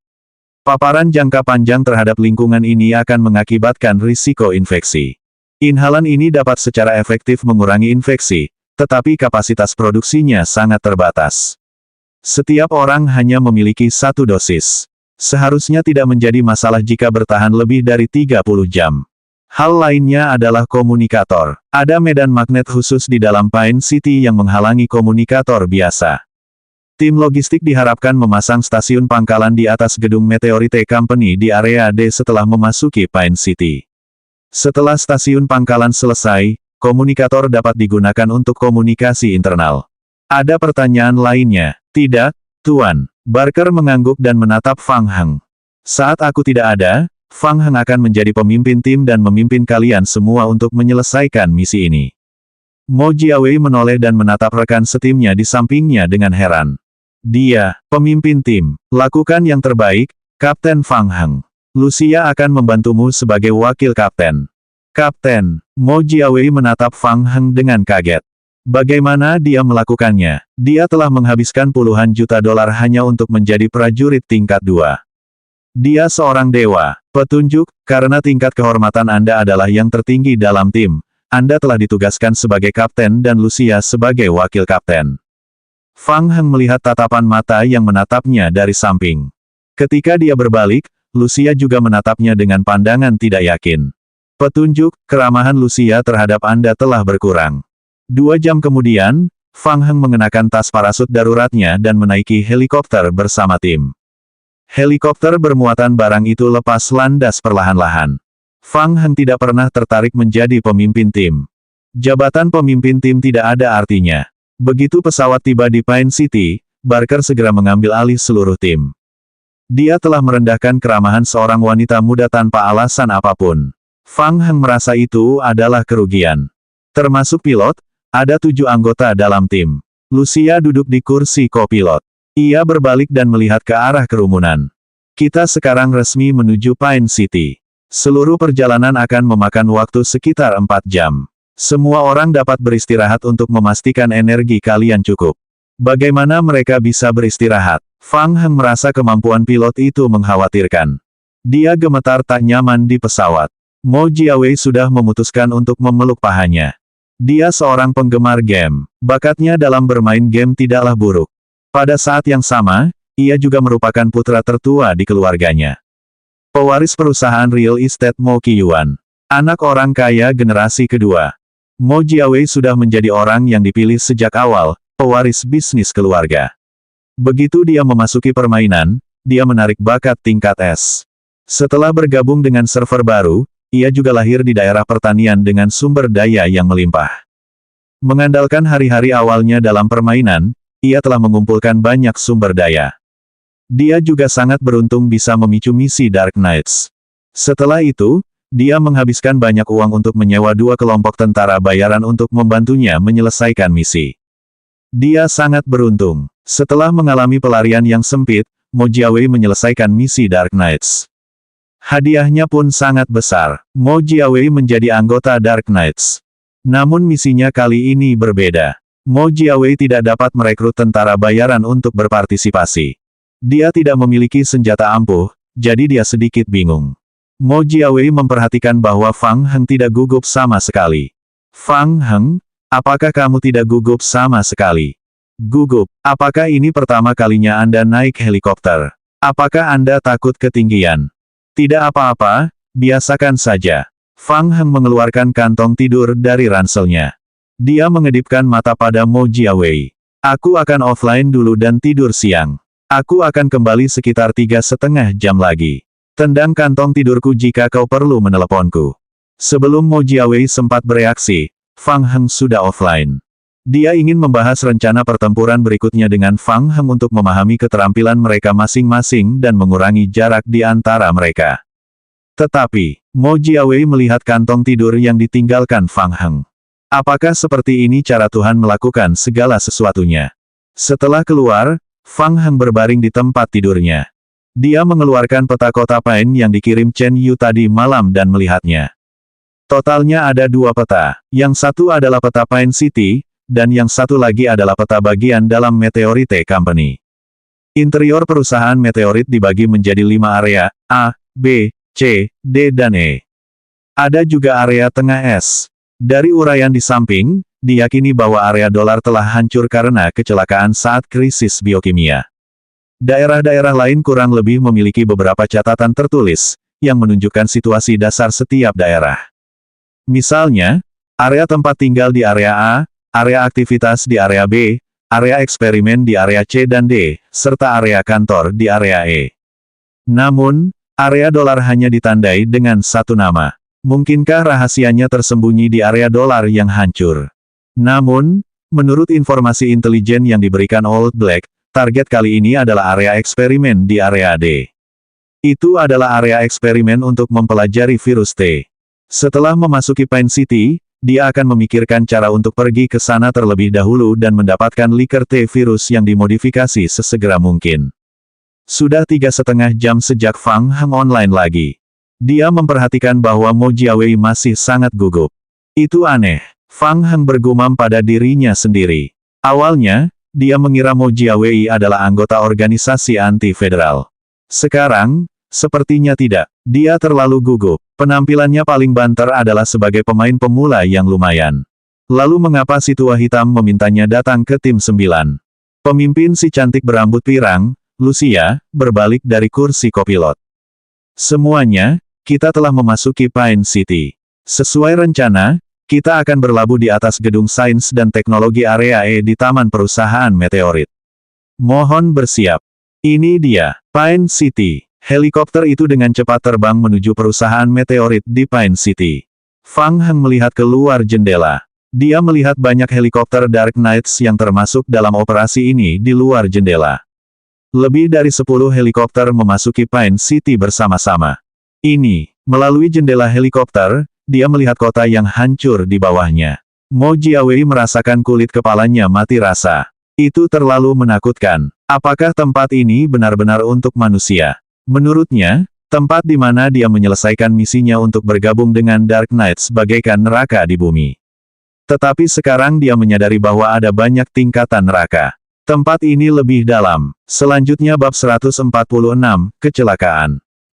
Paparan jangka panjang terhadap lingkungan ini akan mengakibatkan risiko infeksi. Inhalan ini dapat secara efektif mengurangi infeksi, tetapi kapasitas produksinya sangat terbatas. Setiap orang hanya memiliki 1 dosis. Seharusnya tidak menjadi masalah jika bertahan lebih dari 30 jam. Hal lainnya adalah komunikator. Ada medan magnet khusus di dalam Pine City yang menghalangi komunikator biasa. Tim logistik diharapkan memasang stasiun pangkalan di atas gedung Meteorite Company di area D setelah memasuki Pine City. Setelah stasiun pangkalan selesai, komunikator dapat digunakan untuk komunikasi internal. Ada pertanyaan lainnya? Tidak, Tuan. Barker mengangguk dan menatap Fang Heng. Saat aku tidak ada, Fang Heng akan menjadi pemimpin tim dan memimpin kalian semua untuk menyelesaikan misi ini. Mo Jiawei menoleh dan menatap rekan setimnya di sampingnya dengan heran. Dia, pemimpin tim. Lakukan yang terbaik, Kapten Fang Heng. Lucia akan membantumu sebagai wakil kapten. Kapten, Mo Jiawei menatap Fang Heng dengan kaget. Bagaimana dia melakukannya? Dia telah menghabiskan puluhan juta dolar hanya untuk menjadi prajurit tingkat 2. Dia seorang dewa. Petunjuk, karena tingkat kehormatan Anda adalah yang tertinggi dalam tim, Anda telah ditugaskan sebagai kapten dan Lucia sebagai wakil kapten. Fang Heng melihat tatapan mata yang menatapnya dari samping. Ketika dia berbalik, Lucia juga menatapnya dengan pandangan tidak yakin. Petunjuk, keramahan Lucia terhadap Anda telah berkurang. 2 jam kemudian, Fang Heng mengenakan tas parasut daruratnya dan menaiki helikopter bersama tim. Helikopter bermuatan barang itu lepas landas perlahan-lahan. Fang Heng tidak pernah tertarik menjadi pemimpin tim. Jabatan pemimpin tim tidak ada artinya. Begitu pesawat tiba di Pine City, Barker segera mengambil alih seluruh tim. Dia telah merendahkan keramahan seorang wanita muda tanpa alasan apapun. Fang Heng merasa itu adalah kerugian. Termasuk pilot, ada 7 anggota dalam tim. Lucia duduk di kursi kopilot. Ia berbalik dan melihat ke arah kerumunan. Kita sekarang resmi menuju Pine City. Seluruh perjalanan akan memakan waktu sekitar 4 jam. Semua orang dapat beristirahat untuk memastikan energi kalian cukup. Bagaimana mereka bisa beristirahat? Fang Heng merasa kemampuan pilot itu mengkhawatirkan. Dia gemetar tak nyaman di pesawat. Mo Jiawei sudah memutuskan untuk memeluk pahanya. Dia seorang penggemar game. Bakatnya dalam bermain game tidaklah buruk. Pada saat yang sama, ia juga merupakan putra tertua di keluarganya. Pewaris perusahaan real estate Mo Qiyuan. Anak orang kaya generasi kedua. Mo Jiawei sudah menjadi orang yang dipilih sejak awal, pewaris bisnis keluarga. Begitu dia memasuki permainan, dia menarik bakat tingkat S. Setelah bergabung dengan server baru, ia juga lahir di daerah pertanian dengan sumber daya yang melimpah. Mengandalkan hari-hari awalnya dalam permainan, ia telah mengumpulkan banyak sumber daya. Dia juga sangat beruntung bisa memicu misi Dark Knights. Setelah itu, dia menghabiskan banyak uang untuk menyewa 2 kelompok tentara bayaran untuk membantunya menyelesaikan misi. Dia sangat beruntung. Setelah mengalami pelarian yang sempit, Mo Jiawei menyelesaikan misi Dark Knights. Hadiahnya pun sangat besar. Mo Jiawei menjadi anggota Dark Knights. Namun misinya kali ini berbeda. Mo Jiawei tidak dapat merekrut tentara bayaran untuk berpartisipasi. Dia tidak memiliki senjata ampuh, jadi dia sedikit bingung. Mo Jiawei memperhatikan bahwa Fang Heng tidak gugup sama sekali. Fang Heng, apakah kamu tidak gugup sama sekali? Gugup, apakah ini pertama kalinya Anda naik helikopter? Apakah Anda takut ketinggian? Tidak apa-apa, biasakan saja. Fang Heng mengeluarkan kantong tidur dari ranselnya. Dia mengedipkan mata pada Mo Jiawei. Aku akan offline dulu dan tidur siang. Aku akan kembali sekitar 3,5 jam lagi. Tendang kantong tidurku jika kau perlu meneleponku. Sebelum Mo Jiawei sempat bereaksi, Fang Heng sudah offline. Dia ingin membahas rencana pertempuran berikutnya dengan Fang Heng untuk memahami keterampilan mereka masing-masing dan mengurangi jarak di antara mereka. Tetapi, Mo Jiawei melihat kantong tidur yang ditinggalkan Fang Heng. Apakah seperti ini cara Tuhan melakukan segala sesuatunya? Setelah keluar, Fang Heng berbaring di tempat tidurnya. Dia mengeluarkan peta kota Pine yang dikirim Chen Yu tadi malam dan melihatnya. Totalnya ada 2 peta. Yang satu adalah peta Pine City, dan yang satu lagi adalah peta bagian dalam Meteorite Company. Interior perusahaan Meteorit dibagi menjadi 5 area, A, B, C, D dan E. Ada juga area tengah S. Dari uraian di samping, diyakini bahwa area dolar telah hancur karena kecelakaan saat krisis biokimia. Daerah-daerah lain kurang lebih memiliki beberapa catatan tertulis, yang menunjukkan situasi dasar setiap daerah. Misalnya, area tempat tinggal di area A, area aktivitas di area B, area eksperimen di area C dan D, serta area kantor di area E. Namun, area dolar hanya ditandai dengan satu nama. Mungkinkah rahasianya tersembunyi di area dolar yang hancur? Namun, menurut informasi intelijen yang diberikan Old Black, target kali ini adalah area eksperimen di area D. Itu adalah area eksperimen untuk mempelajari virus T. Setelah memasuki Pine City, dia akan memikirkan cara untuk pergi ke sana terlebih dahulu dan mendapatkan liker T virus yang dimodifikasi sesegera mungkin. Sudah 3,5 jam sejak Fang Heng online lagi. Dia memperhatikan bahwa Mo Jiawei masih sangat gugup. Itu aneh. Fang Heng bergumam pada dirinya sendiri. Awalnya, dia mengira Mo Jiawei adalah anggota organisasi anti-federal. Sekarang, sepertinya tidak. Dia terlalu gugup. Penampilannya paling banter adalah sebagai pemain pemula yang lumayan. Lalu mengapa si tua hitam memintanya datang ke tim 9? Pemimpin si cantik berambut pirang, Lucia, berbalik dari kursi kopilot. Semuanya, kita telah memasuki Pine City. Sesuai rencana, kita akan berlabuh di atas gedung sains dan teknologi area E di Taman Perusahaan Meteorit. Mohon bersiap. Ini dia, Pine City. Helikopter itu dengan cepat terbang menuju perusahaan meteorit di Pine City. Fang Heng melihat keluar jendela. Dia melihat banyak helikopter Dark Knights yang termasuk dalam operasi ini di luar jendela. Lebih dari 10 helikopter memasuki Pine City bersama-sama. Ini, melalui jendela helikopter, dia melihat kota yang hancur di bawahnya. Mo Jiawei merasakan kulit kepalanya mati rasa. Itu terlalu menakutkan. Apakah tempat ini benar-benar untuk manusia? Menurutnya, tempat di mana dia menyelesaikan misinya untuk bergabung dengan Dark Knights bagaikan neraka di bumi. Tetapi sekarang dia menyadari bahwa ada banyak tingkatan neraka. Tempat ini lebih dalam. Selanjutnya bab 146, kecelakaan.